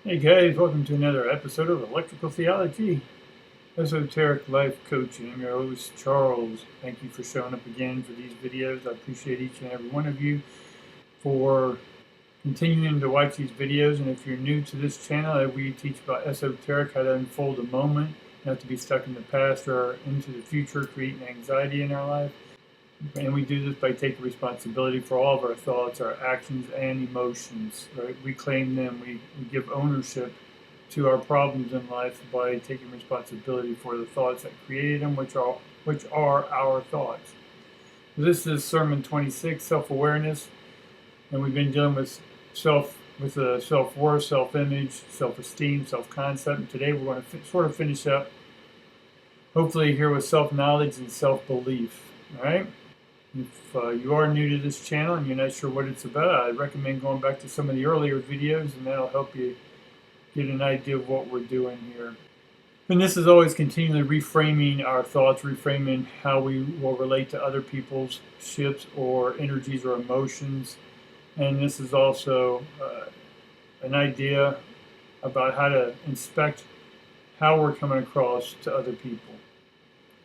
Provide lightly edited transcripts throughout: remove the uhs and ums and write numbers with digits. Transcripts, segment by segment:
Hey guys, welcome to another episode of Electrical Theology, Esoteric Life Coaching. I'm your host, Charles. Thank you for showing up again for these videos. I appreciate each and every one of you for continuing to watch these videos. And if you're new to this channel, we teach about esoteric, how to unfold a moment, not to be stuck in the past or into the future, creating anxiety in our life. And we do this by taking responsibility for all of our thoughts, our actions, and emotions. Right? We claim them. We give ownership to our problems in life by taking responsibility for the thoughts that created them, which are our thoughts. This is Sermon 26, self-awareness, and we've been dealing with self-worth, self-image, self-esteem, self-concept. And today we're going to sort of finish up, hopefully here, with self-knowledge and self-belief. All right. If you are new to this channel and you're not sure what it's about, I'd recommend going back to some of the earlier videos, and that'll help you get an idea of what we're doing here. And this is always continually reframing our thoughts, reframing how we will relate to other people's ships or energies or emotions. And this is also an idea about how to inspect how we're coming across to other people.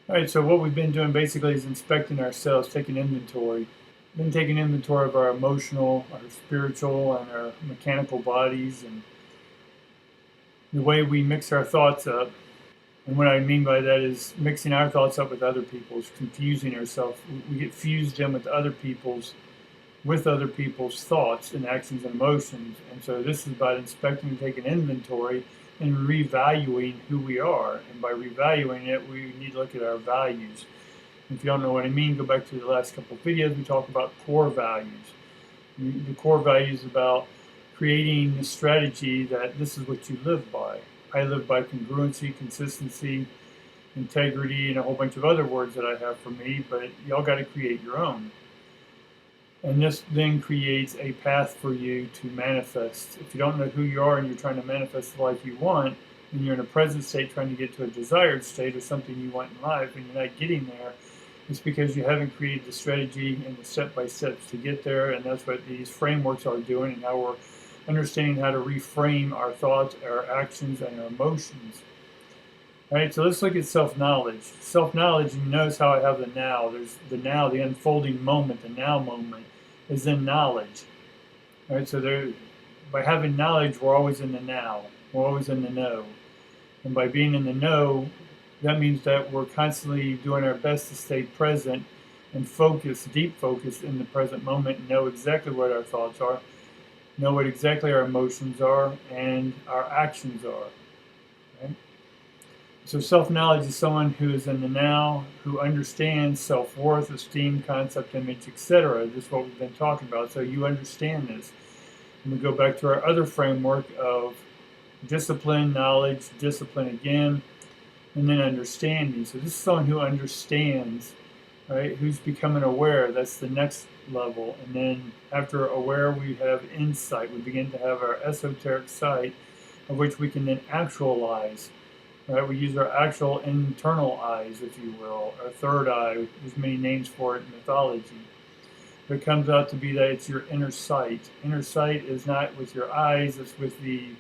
All right, so what we've been doing basically is inspecting ourselves, taking inventory. Been taking inventory of our emotional, our spiritual, and our mechanical bodies, and the way we mix our thoughts up. And what I mean by that is mixing our thoughts up with other people's, confusing ourselves. We get fused in with other people's thoughts and actions and emotions. And so this is about inspecting and taking inventory and revaluing who we are. And by revaluing it, we need to look at our values. If you don't know what I mean, go back to the last couple of videos. We talk about core values. The core values is about creating a strategy that this is what you live by. I live by congruency, consistency, integrity, and a whole bunch of other words that I have for me, but y'all got to create your own. And this then creates a path for you to manifest. If you don't know who you are and you're trying to manifest the life you want, and you're in a present state trying to get to a desired state or something you want in life, and you're not getting there, it's because you haven't created the strategy and the step-by-steps to get there. And that's what these frameworks are doing, and how we're understanding how to reframe our thoughts, our actions, and our emotions. All right, so let's look at self-knowledge. Self-knowledge, you notice how I have the now. There's the now, the unfolding moment, the now moment is in knowledge. All right, so by having knowledge, we're always in the now. We're always in the know. And by being in the know, that means that we're constantly doing our best to stay present and focus, deep focus in the present moment, and know exactly what our thoughts are, know what exactly our emotions are, and our actions are. Okay? So self-knowledge is someone who is in the now, who understands self-worth, esteem, concept, image, etc. This is what we've been talking about. So you understand this. And we go back to our other framework of discipline, knowledge, discipline again, and then understanding. So this is someone who understands, right? Who's becoming aware. That's the next level. And then after aware, we have insight. We begin to have our esoteric sight, of which we can then actualize. Right? We use our actual internal eyes, if you will, our third eye. There's many names for it in mythology. But it comes out to be that it's your inner sight. Inner sight is not with your eyes, it's with the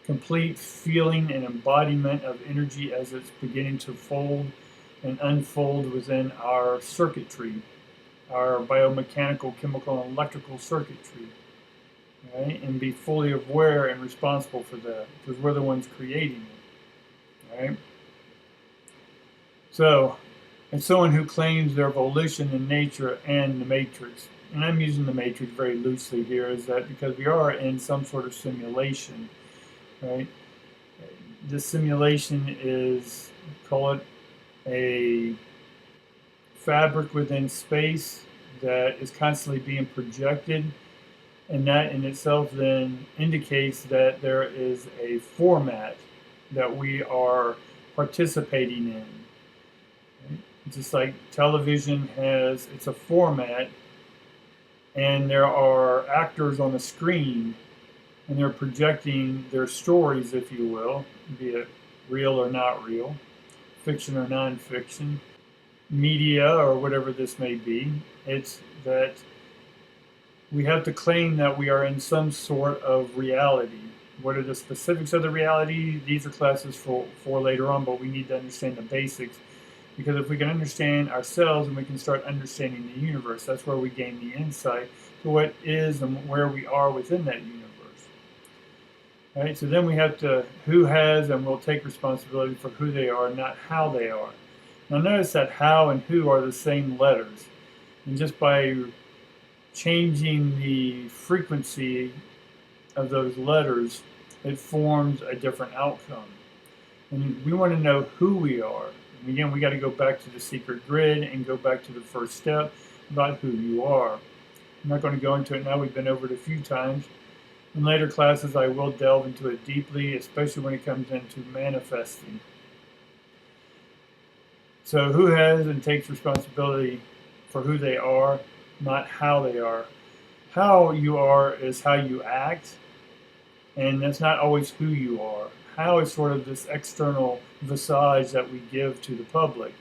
complete feeling and embodiment of energy as it's beginning to fold and unfold within our circuitry, our biomechanical, chemical, and electrical circuitry. Right? And be fully aware and responsible for that, because we're the ones creating it. Right? So, it's someone who claims their volition in nature and the matrix. And I'm using the matrix very loosely here, is that because we are in some sort of simulation, right? This simulation is, call it a fabric within space that is constantly being projected, and that in itself then indicates that there is a format that we are participating in. Right? Just like television it's a format, and there are actors on the screen, and they're projecting their stories, if you will, be it real or not real, fiction or non-fiction, media or whatever this may be. It's that we have to claim that we are in some sort of reality. what are the specifics of the reality? These are classes for later on, but we need to understand the basics. Because if we can understand ourselves and we can start understanding the universe, that's where we gain the insight to what is and where we are within that universe. Right? So then we have to, who has and will take responsibility for who they are, not how they are. Now notice that how and who are the same letters. And just by changing the frequency of those letters, it forms a different outcome. And we want to know who we are. And again, we got to go back to the secret grid and go back to the first step about who you are. I'm not going to go into it now. We've been over it a few times. In later classes, I will delve into it deeply, especially when it comes into manifesting. So who has and takes responsibility for who they are, not how they are. How you are is how you act, and that's not always who you are. How is sort of this external visage that we give to the public,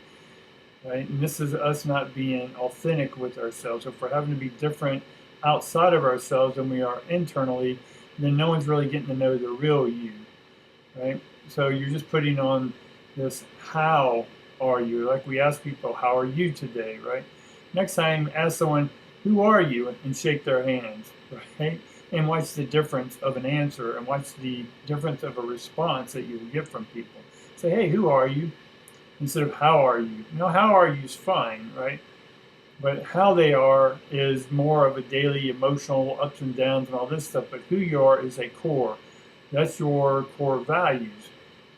right? And this is us not being authentic with ourselves. So if we're having to be different outside of ourselves than we are internally, then no one's really getting to know the real you, right? So you're just putting on this how are you? Like we ask people, how are you today, right? Next time, ask someone, who are you? And shake their hands, right? And watch the difference of an answer and watch the difference of a response that you will get from people. Say, hey, who are you? Instead of how are you? How are you is fine, right? But how they are is more of a daily emotional ups and downs and all this stuff. But who you are is a core. That's your core values,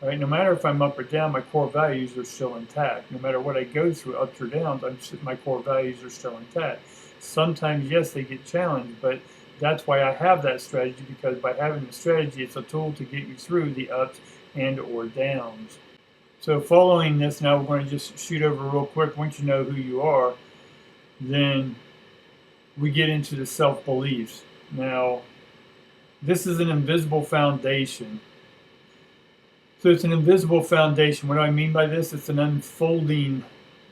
right? No matter if I'm up or down, my core values are still intact. No matter what I go through, ups or downs, my core values are still intact. Sometimes, yes, they get challenged, but that's why I have that strategy, because by having the strategy, it's a tool to get you through the ups and or downs. So following this, now we're going to just shoot over real quick. Once you know who you are, then we get into the self-beliefs. Now, this is an invisible foundation. So it's an invisible foundation. What do I mean by this? It's an unfolding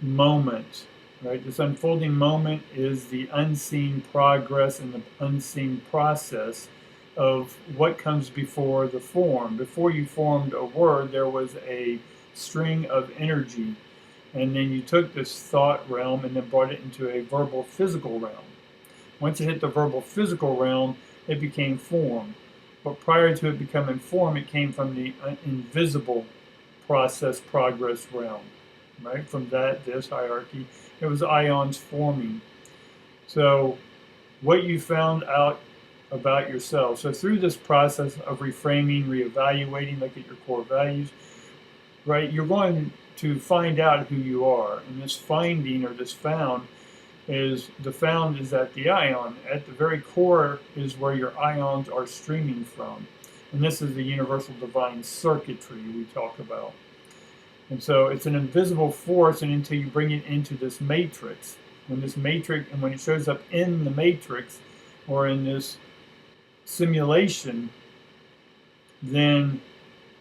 moment, right? This unfolding moment is the unseen progress and the unseen process of what comes before the form. Before you formed a word, there was a string of energy. And then you took this thought realm and then brought it into a verbal physical realm. Once it hit the verbal physical realm, it became form. But prior to it becoming form, it came from the invisible process progress realm, right? From this hierarchy, it was ions forming. So what you found out about yourself. So through this process of reframing, reevaluating, look at your core values, right? You're going to find out who you are. And this finding or this found is, the found is at the ion. At the very core is where your ions are streaming from. And this is the universal divine circuitry we talk about. And so it's an invisible force, and until you bring it into this matrix, when it shows up in the matrix or in this simulation, then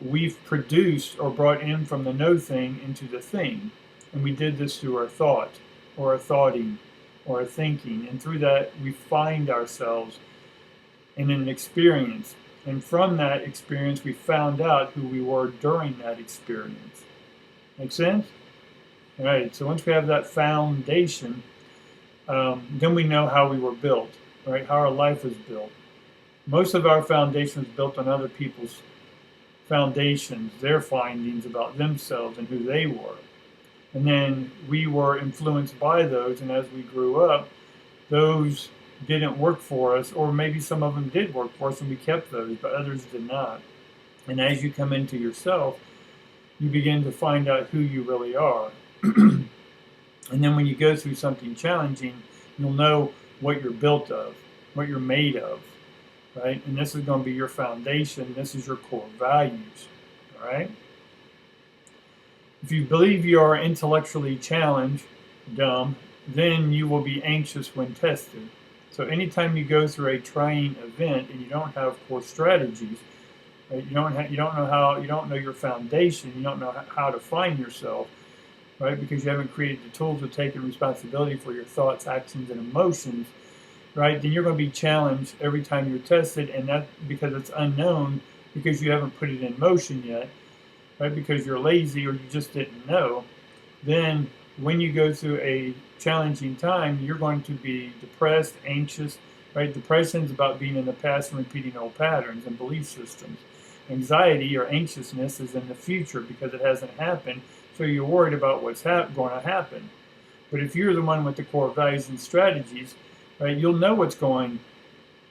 we've produced or brought in from the no thing into the thing. And we did this through our thought, or our thoughting, or our thinking. And through that, we find ourselves in an experience. And from that experience, we found out who we were during that experience. Make sense? All right, so once we have that foundation, then we know how we were built, right? How our life is built. Most of our foundation is built on other people's foundations, their findings about themselves and who they were. And then we were influenced by those, and as we grew up, those didn't work for us, or maybe some of them did work for us and we kept those, but others did not. And as you come into yourself, you begin to find out who you really are. And then when you go through something challenging, you'll know what you're built of, what you're made of, right? And this is going to be your foundation. This is your core values, all right? If you believe you are intellectually challenged, dumb, then you will be anxious when tested. So anytime you go through a trying event and you don't have core strategies, right? You don't know your foundation, you don't know how to find yourself, right? Because you haven't created the tools of taking responsibility for your thoughts, actions, and emotions, right? Then you're going to be challenged every time you're tested, and that, because it's unknown, because you haven't put it in motion yet, right? Because you're lazy or you just didn't know, then when you go through a challenging time, you're going to be depressed, anxious, right? Depression is about being in the past and repeating old patterns and belief systems. Anxiety or anxiousness is in the future because it hasn't happened, so you're worried about what's going to happen. But if you're the one with the core values and strategies, right, you'll know what's going,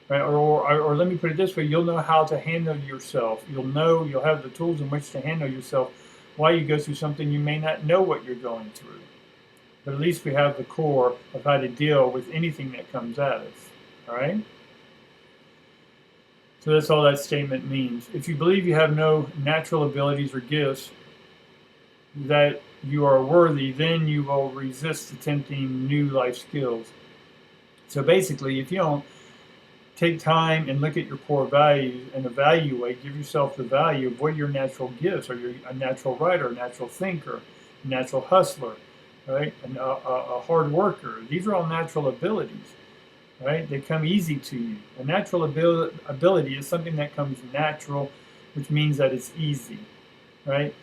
right? Or let me put it this way: you'll know how to handle yourself. You'll have the tools in which to handle yourself while you go through something you may not know what you're going through. But at least we have the core of how to deal with anything that comes at us. All right? So that's all that statement means. If you believe you have no natural abilities or gifts that you are worthy, then you will resist attempting new life skills. So basically, if you don't take time and look at your core values and evaluate, give yourself the value of what are your natural gifts. Are you a natural writer, a natural thinker, a natural hustler, right? A hard worker. These are all natural abilities, right? They come easy to you. A natural ability is something that comes natural, which means that it's easy, right?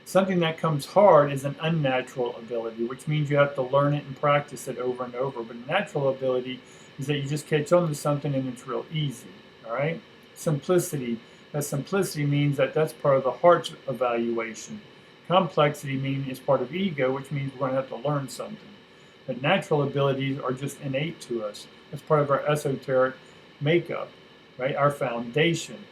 Something that comes hard is an unnatural ability, which means you have to learn it and practice it over and over. But a natural ability is that you just catch on to something and it's real easy, all right? Simplicity. That simplicity means that that's part of the heart's evaluation. Complexity means it's part of ego, which means we're going to have to learn something. But natural abilities are just innate to us. That's part of our esoteric makeup, right? Our foundation.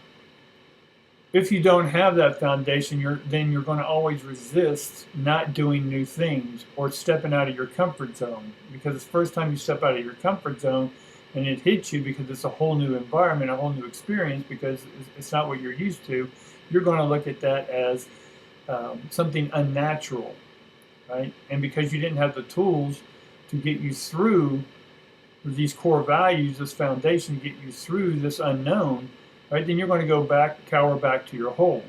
If you don't have that foundation, then you're going to always resist not doing new things or stepping out of your comfort zone. Because it's the first time you step out of your comfort zone and it hits you because it's a whole new environment, a whole new experience, because it's not what you're used to, you're going to look at that as something unnatural, right? And because you didn't have the tools to get you through these core values, this foundation, to get you through this unknown, right, then you're going to cower back to your hole.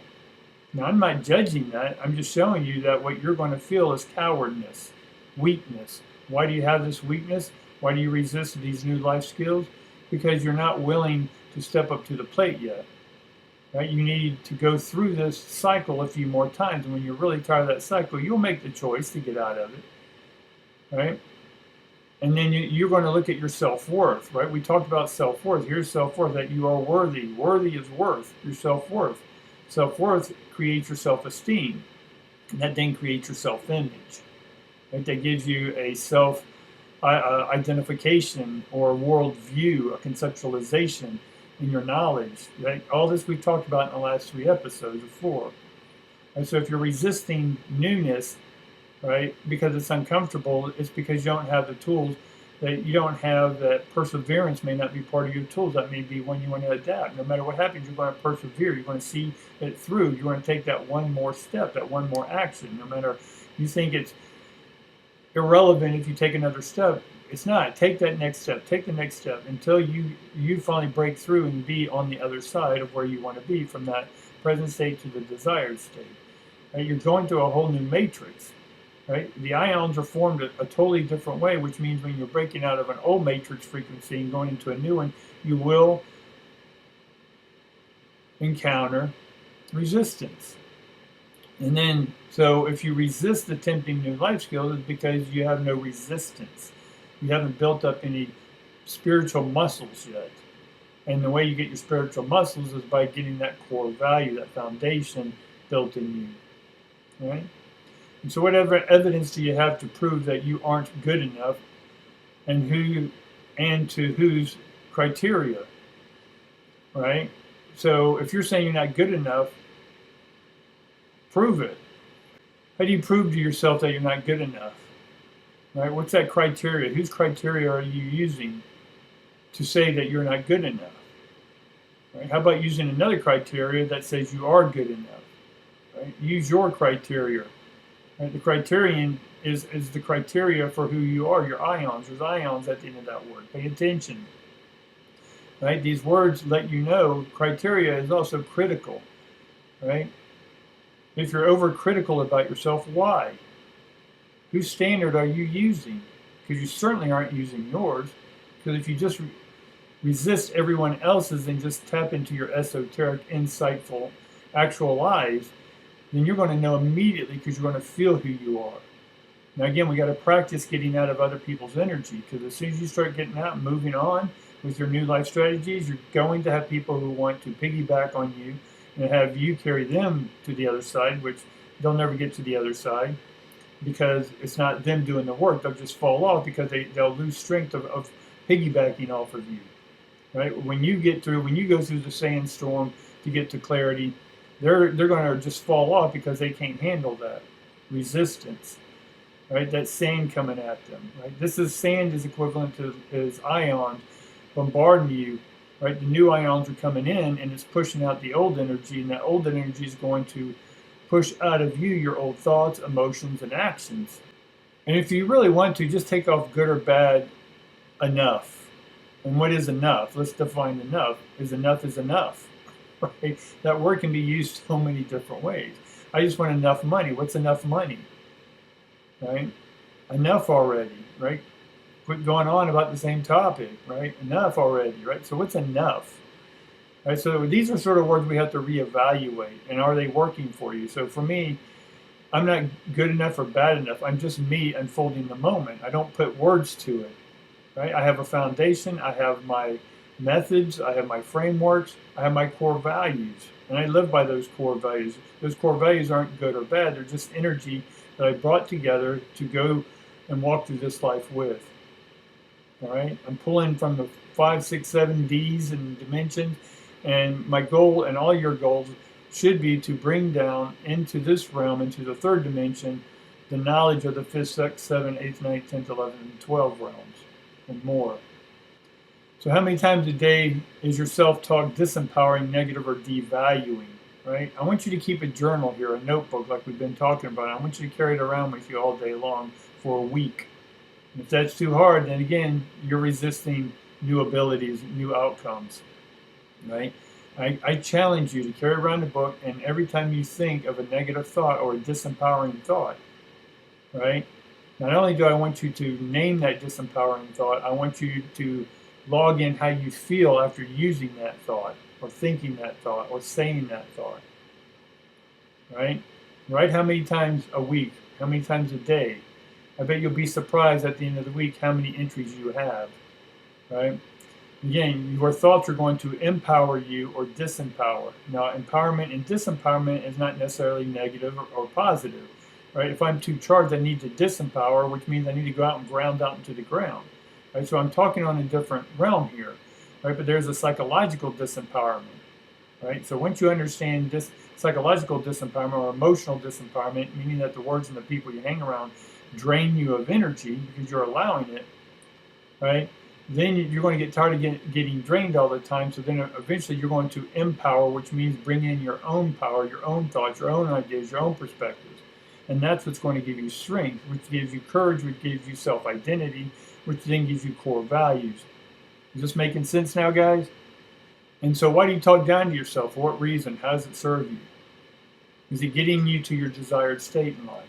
Now, I'm not judging that. I'm just showing you that what you're going to feel is cowardness, weakness. Why do you have this weakness? Why do you resist these new life skills? Because you're not willing to step up to the plate yet. Right? You need to go through this cycle a few more times. And when you're really tired of that cycle, you'll make the choice to get out of it. Right? And then you're going to look at your self-worth, right? We talked about self-worth. Here's self-worth, that you are worthy. Worthy is worth, your self-worth. Self-worth creates your self-esteem. And that then creates your self-image. Right? That gives you a self-identification or worldview, a conceptualization in your knowledge. Right? All this we've talked about in the last 3 episodes before. And so if you're resisting newness, right, because it's uncomfortable, it's because you don't have the tools, that you don't have that perseverance may not be part of your tools. That may be when you want to adapt. No matter what happens, you're going to persevere. You're going to see it through. You're going to take that one more step, that one more action. No matter, you think it's irrelevant if you take another step. It's not. Take that next step. Take the next step until you finally break through and be on the other side of where you want to be, from that present state to the desired state. Right? You're going through a whole new matrix. Right? The ions are formed a totally different way, which means when you're breaking out of an old matrix frequency and going into a new one, you will encounter resistance. And then, so if you resist attempting new life skills, it's because you have no resistance. You haven't built up any spiritual muscles yet. And the way you get your spiritual muscles is by getting that core value, that foundation built in you. Right? And so whatever evidence do you have to prove that you aren't good enough, and to whose criteria, right? So if you're saying you're not good enough, prove it. How do you prove to yourself that you're not good enough? Right? What's that criteria? Whose criteria are you using to say that you're not good enough? Right? How about using another criteria that says you are good enough? Right? Use your criteria. Right? The criterion is the criteria for who you are, your ions. There's ions at the end of that word. Pay attention. Right? These words let you know criteria is also critical. Right? If you're overcritical about yourself, why? Whose standard are you using? Because you certainly aren't using yours. Because if you just resist everyone else's and just tap into your esoteric, insightful, actual lives, then you're going to know immediately because you're going to feel who you are. Now, again, we got to practice getting out of other people's energy, because as soon as you start getting out and moving on with your new life strategies, you're going to have people who want to piggyback on you and have you carry them to the other side, which they'll never get to the other side because it's not them doing the work. They'll just fall off because they'll lose strength of piggybacking off of you. Right? When you go through the sandstorm to get to clarity, they're going to just fall off because they can't handle that resistance. Right? That sand coming at them. Right? Sand is equivalent to as ions bombarding you. Right? The new ions are coming in and it's pushing out the old energy, and that old energy is going to push out of you your old thoughts, emotions, and actions. And if you really want to, just take off good or bad enough. And what is enough? Let's define enough. Is enough. Right? That word can be used so many different ways. I just want enough money. What's enough money? Right? Enough already, right? Quit going on about the same topic, right? Enough already, right? So what's enough? Right? So these are sort of words we have to reevaluate, and are they working for you? So for me, I'm not good enough or bad enough. I'm just me unfolding the moment. I don't put words to it, right? I have a foundation. I have my methods. I have my frameworks. I have my core values, and I live by those core values. Those core values aren't good or bad. They're just energy that I brought together to go and walk through this life with. All right, I'm pulling from the 5, 6, 7 D's and dimensions, and my goal and all your goals should be to bring down into this realm, into the third dimension, the knowledge of the 5th, 6th, 7th, 8th, 9th, 10th, 11th, and 12 realms and more. So how many times a day is your self-talk disempowering, negative, or devaluing? Right? I want you to keep a journal here, a notebook like we've been talking about. I want you to carry it around with you all day long for a week. And if that's too hard, then again, you're resisting new abilities, new outcomes. Right? I challenge you to carry around a book, and every time you think of a negative thought or a disempowering thought, right? Not only do I want you to name that disempowering thought, I want you to log in how you feel after using that thought, or thinking that thought, or saying that thought. Right? Write how many times a week, how many times a day. I bet you'll be surprised at the end of the week how many entries you have. Right? Again, your thoughts are going to empower you or disempower. Now, empowerment and disempowerment is not necessarily negative or positive. Right? If I'm too charged, I need to disempower, which means I need to go out and ground out into the ground. Right? So I'm talking on a different realm here. Right? But there's a psychological disempowerment. Right? So once you understand this psychological disempowerment or emotional disempowerment, meaning that the words and the people you hang around drain you of energy because you're allowing it, right? Then you're going to get tired of getting drained all the time. So then eventually you're going to empower, which means bring in your own power, your own thoughts, your own ideas, your own perspectives. And that's what's going to give you strength, which gives you courage, which gives you self-identity, which then gives you core values. Is this making sense now, guys? And so why do you talk down to yourself? For what reason? How does it serve you? Is it getting you to your desired state in life?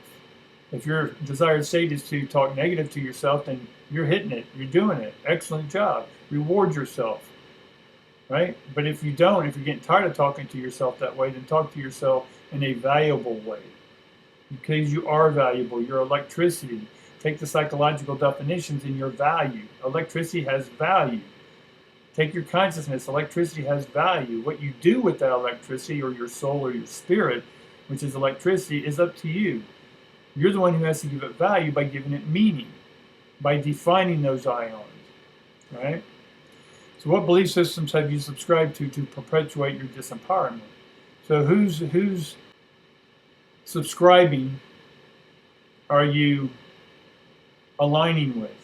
If your desired state is to talk negative to yourself, then you're hitting it. You're doing it. Excellent job. Reward yourself. Right? But if you don't, if you're getting tired of talking to yourself that way, then talk to yourself in a valuable way. Because you are valuable. You're electricity. Take the psychological definitions in your value. Electricity has value. Take your consciousness. Electricity has value. What you do with that electricity, or your soul or your spirit, which is electricity, is up to you. You're the one who has to give it value by giving it meaning, by defining those ions, right? So what belief systems have you subscribed to perpetuate your disempowerment? So who's subscribing are you aligning with?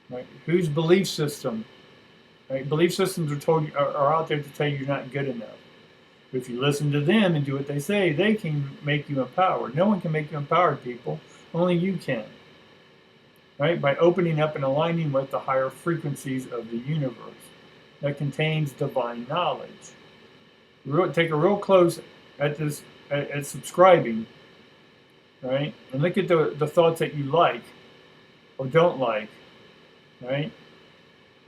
Right? Whose belief system? Right? Belief systems are out there to tell you you're not good enough. But if you listen to them and do what they say, they can make you empowered. No one can make you empowered, people. Only you can. Right? By opening up and aligning with the higher frequencies of the universe that contains divine knowledge. Take a real close at this, at subscribing, right? And look at the thoughts that you like or don't like, right?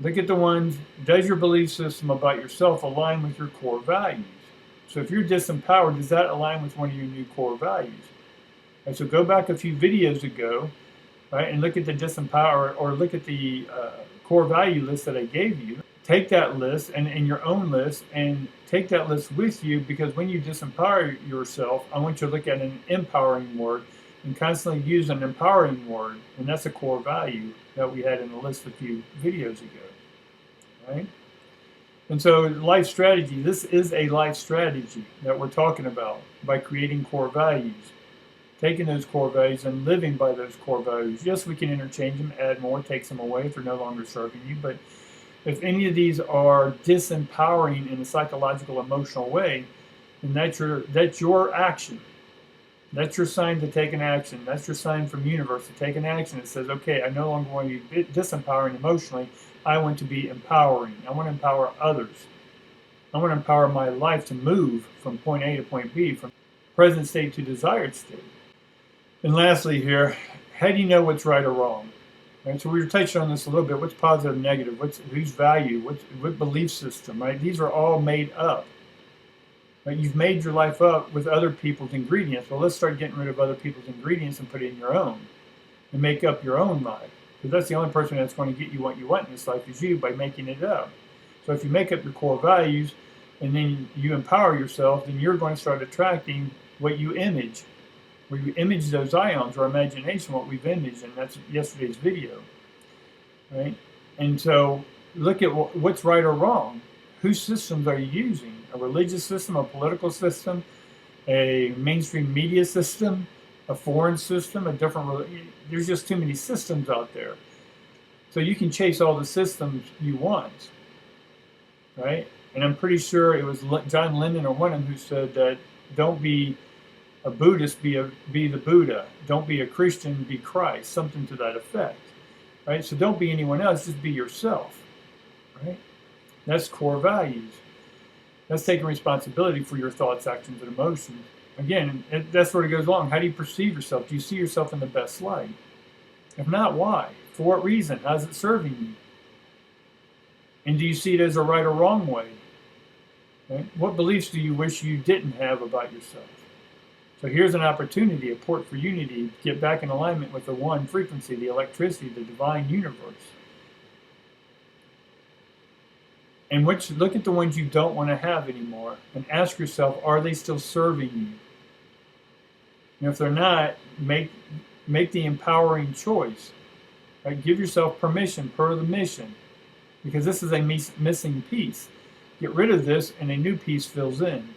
Look at the ones, does your belief system about yourself align with your core values? So if you're disempowered, does that align with one of your new core values? And so go back a few videos ago, right, and look at the disempower, or look at the core value list that I gave you. Take that list and your own list and take that list with you, because when you disempower yourself, I want you to look at an empowering word and constantly use an empowering word. And that's a core value that we had in the list a few videos ago, right? And so life strategy, this is a life strategy that we're talking about by creating core values. Taking those core values and living by those core values. Yes, we can interchange them, add more, take some away if they're no longer serving you, but if any of these are disempowering in a psychological, emotional way, then that's your action. That's your sign to take an action. That's your sign from the universe to take an action. It says, okay, I no longer want to be disempowering emotionally. I want to be empowering. I want to empower others. I want to empower my life to move from point A to point B, from present state to desired state. And lastly here, how do you know what's right or wrong? Right, so we were touching on this a little bit. What's positive, negative? Whose value? What belief system? Right? These are all made up. Right? You've made your life up with other people's ingredients. Well, let's start getting rid of other people's ingredients and put it in your own, and make up your own life. Because that's the only person that's going to get you what you want in this life is you, by making it up. So if you make up your core values and then you empower yourself, then you're going to start attracting what you image. Where you image those ions, or imagination, what we've imaged, and that's yesterday's video, right? And so look at what's right or wrong. Whose systems are you using? A religious system, a political system, a mainstream media system, a foreign system, a different, there's just too many systems out there. So you can chase all the systems you want, right? And I'm pretty sure it was John Lennon or one of them who said that don't be a Buddhist, be the Buddha. Don't be a Christian, be Christ. Something to that effect, right? So don't be anyone else, just be yourself, right? That's core values. That's taking responsibility for your thoughts, actions, and emotions. Again, that's where it goes along. How do you perceive yourself? Do you see yourself in the best light? If not, why? For what reason? How's it serving you? And do you see it as a right or wrong way? Right? What beliefs do you wish you didn't have about yourself? So here's an opportunity, a port for unity, to get back in alignment with the one frequency, the electricity, the divine universe. And look at the ones you don't want to have anymore and ask yourself, are they still serving you? And if they're not, make the empowering choice. Right? Give yourself permission per the mission, because this is a missing piece. Get rid of this and a new piece fills in.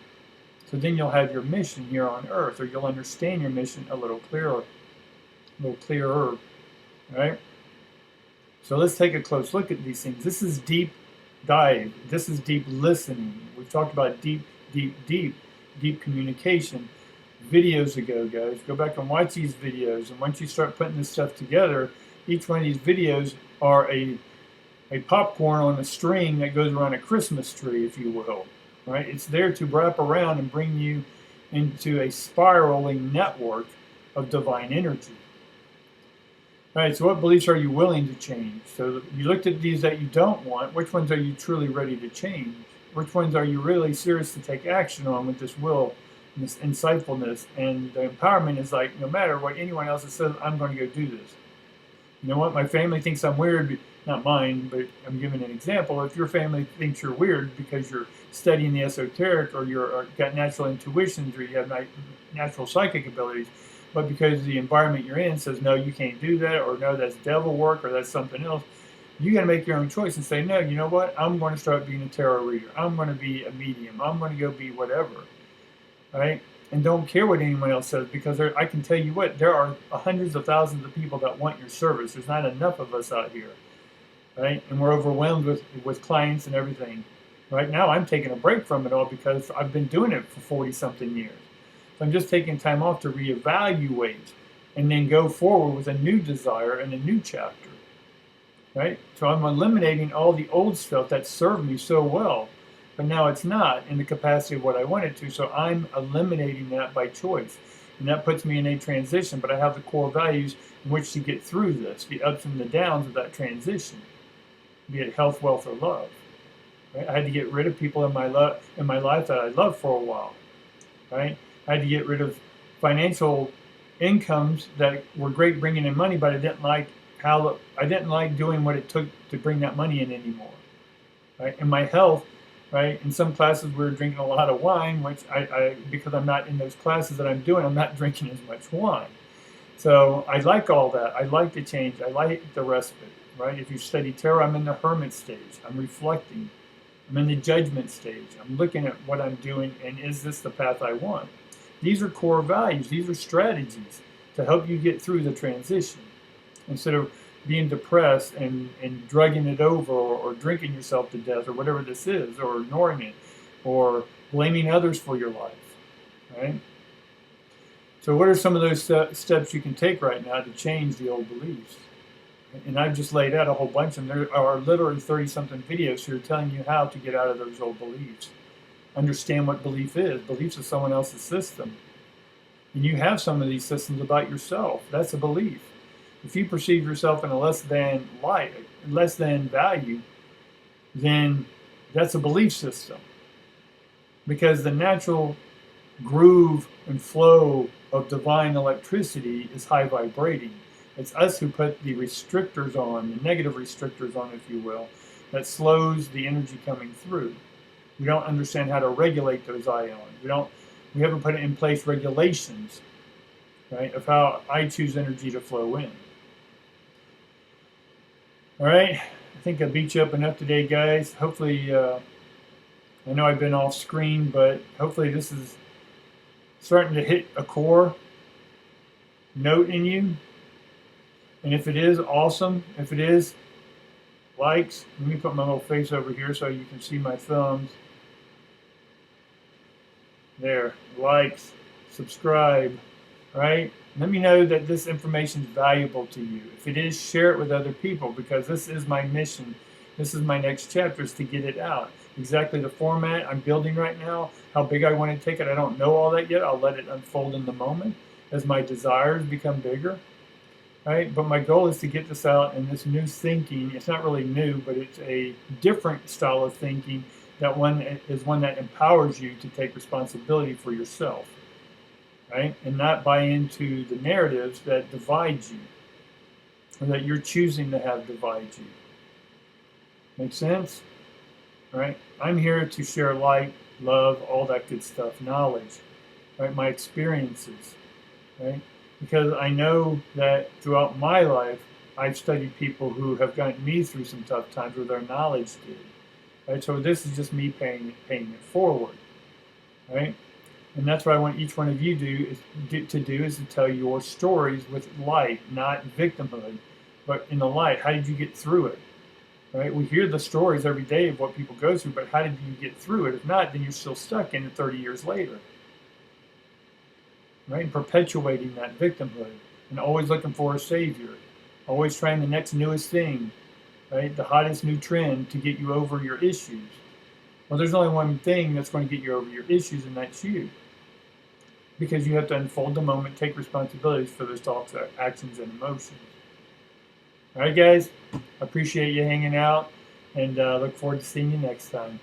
So then you'll have your mission here on earth, or you'll understand your mission a little clearer, right? So let's take a close look at these things. This is deep dive. This is deep listening. We've talked about deep communication videos ago, guys. Go back and watch these videos, and once you start putting this stuff together, each one of these videos are a popcorn on a string that goes around a Christmas tree, if you will. Right? It's there to wrap around and bring you into a spiraling network of divine energy. All right, so what beliefs are you willing to change? So you looked at these that you don't want. Which ones are you truly ready to change? Which ones are you really serious to take action on with this will, and this insightfulness? And the empowerment is like, no matter what anyone else says, I'm going to go do this. You know what? My family thinks I'm weird. Not mine, but I'm giving an example. If your family thinks you're weird because you're studying the esoteric, or you've got natural intuitions, or you have natural psychic abilities, but because the environment you're in says, no, you can't do that, or no, that's devil work, or that's something else, you got to make your own choice and say, no, you know what? I'm going to start being a tarot reader. I'm going to be a medium. I'm going to go be whatever, right? And don't care what anyone else says, because I can tell you what, there are hundreds of thousands of people that want your service. There's not enough of us out here. Right? And we're overwhelmed with clients and everything. Right now, I'm taking a break from it all because I've been doing it for 40-something years. So I'm just taking time off to reevaluate and then go forward with a new desire and a new chapter. Right? So I'm eliminating all the old stuff that served me so well, but now it's not in the capacity of what I wanted to. So I'm eliminating that by choice. And that puts me in a transition, but I have the core values in which to get through this, the ups and the downs of that transition. be it health, wealth, or love. Right? I had to get rid of people in my life that I loved for a while. Right? I had to get rid of financial incomes that were great bringing in money, but I didn't like doing what it took to bring that money in anymore. Right? And my health, right? In some classes we were drinking a lot of wine, which because I'm not in those classes that I'm doing, I'm not drinking as much wine. So I like all that. I like the change. I like the respite, right? If you study tarot, I'm in the hermit stage. I'm reflecting. I'm in the judgment stage. I'm looking at what I'm doing, and is this the path I want? These are core values. These are strategies to help you get through the transition. Instead of being depressed and drugging it over, or drinking yourself to death, or whatever this is, or ignoring it, or blaming others for your life, right? So what are some of those steps you can take right now to change the old beliefs? And I've just laid out a whole bunch of them. There are literally 30-something videos here telling you how to get out of those old beliefs. Understand what belief is. Beliefs is someone else's system. And you have some of these systems about yourself. That's a belief. If you perceive yourself in a less than value, then that's a belief system. Because the natural groove and flow of divine electricity is high vibrating. It's us who put the restrictors on, the negative restrictors on, if you will, that slows the energy coming through. We don't understand how to regulate those ions. We haven't put in place regulations, right, of how I choose energy to flow in. All right, I think I beat you up enough today, guys. Hopefully, I know I've been off screen, but hopefully this is starting to hit a core note in you. And if it is, awesome. If it is, likes. Let me put my little face over here so you can see my thumbs. There, likes, subscribe, right? Let me know that this information is valuable to you. If it is, share it with other people, because this is my mission. This is my next chapter, is to get it out. Exactly the format I'm building right now, how big I want to take it, I don't know all that yet. I'll let it unfold in the moment as my desires become bigger, right? But my goal is to get this out, and this new thinking, it's not really new, but it's a different style of thinking, that one that empowers you to take responsibility for yourself, right? And not buy into the narratives that divide you, or that you're choosing to have divide you. Make sense? All right? I'm here to share light, love, all that good stuff, knowledge, right? My experiences, right? Because I know that throughout my life, I've studied people who have gotten me through some tough times where their knowledge did. Right? So this is just me paying it forward, right? And that's what I want each one of you to do is to tell your stories with light, not victimhood, but in the light. How did you get through it? Right? We hear the stories every day of what people go through, but how did you get through it? If not, then you're still stuck in it 30 years later, right? And perpetuating that victimhood, and always looking for a savior, always trying the next newest thing, right? The hottest new trend to get you over your issues. Well, there's only one thing that's going to get you over your issues, and that's you. Because you have to unfold the moment, take responsibilities for those thoughts, actions, and emotions. All right, guys, I appreciate you hanging out, and look forward to seeing you next time.